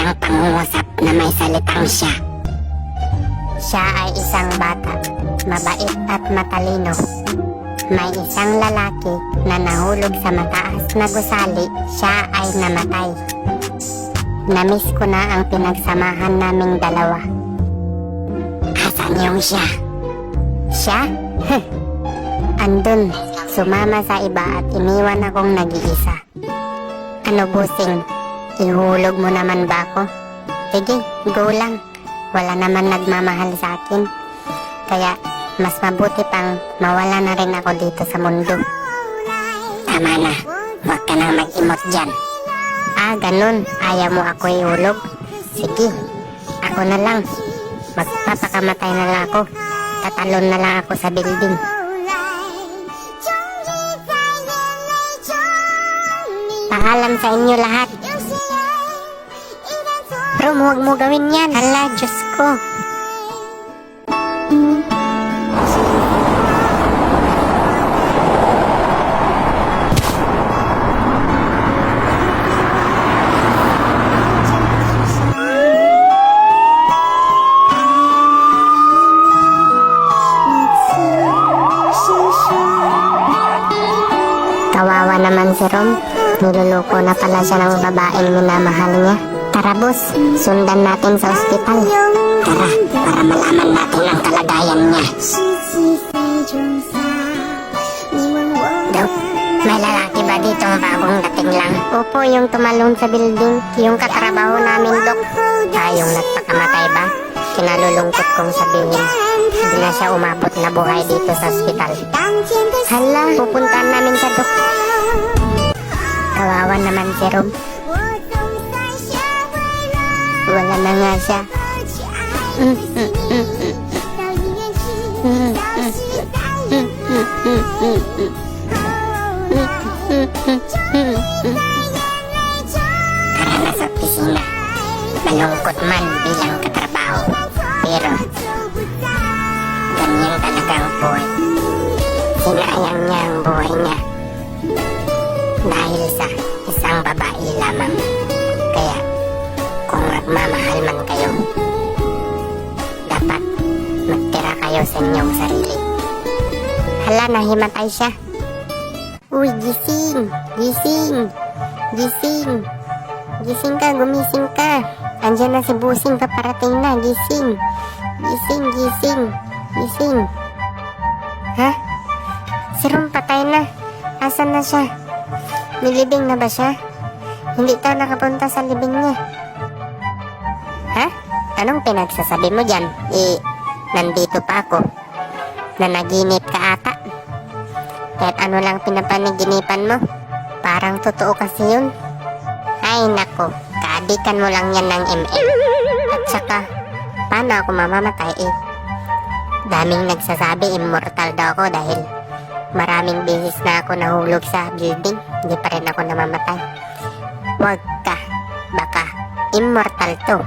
isang pangungusap na may salitang siya. Siya ay isang bata, mabait at matalino. May isang lalaki na nahulog sa mataas na gusali, siya ay namatay. Namiss ko na ang pinagsamahan naming dalawa. Asan yung siya? Siya? Andun, sumama sa iba at iniwan akong nag-iisa. Ano busing, ihulog mo naman ba ako? Sige, go lang. Wala naman nagmamahal sa akin. Kaya mas mabuti pang mawala na rin ako dito sa mundo. Tama na, huwag ka nang mag-imot dyan. Ganun, ayaw mo ako ihulog? Sige, ako na lang. Magpapakamatay na lang ako. Tatalon na lang ako sa building. Paalam sa inyo lahat. Pero huwag mo gawin yan. Hala, Diyos ko. Kawawa naman si Rom. Niluloko na pala siya ng babaeng minamahal niya. Tara boss, sundan natin sa ospital. Tara, para malaman natin ang kalagayan niya. Dok, may lalaki ba ditong bagong dating lang? Opo, yung tumalon sa building. Yung katrabaho namin, Dok. Yung nagpakamatay ba? Kinalulungkot kong sabihin. Hindi na siya umabot na buhay dito sa ospital. Hala, pupuntahan namin siya, Dok. Kawawa naman si Rob. Wala na nga siya. Tara na sa opisina. Malungkot man bilang katrabaho. Pero ganyan talaga ang buhay. Sinayang niya ang buhay niya dahil sa isang babae lamang. Kaya kung magmamahal man kayo, dapat magtira kayo sa inyong sarili. Hala, nahimatay siya. Uy, gising! Gising! Gising! Gising ka, gumising ka. Andiyan na si Busing, paparating na. Gising! Gising, gising, gising. Ha? Si Rom patay na. Asan na siya? Nilibing na ba siya? Hindi tayo nakapunta sa libing niya. Ha? Anong pinagsasabi mo dyan? Nandito pa ako. Nanaginip ka ata. Kahit ano lang pinapanaginipan mo. Parang totoo kasi yun. Ay nako, kaadikan mo lang yan ng MM. At saka, paano ako mamamatay Daming nagsasabi immortal daw ako dahil maraming beses na ako nahulog sa building. Hindi pa rin ako namamatay. Wag ka, baka immortal to.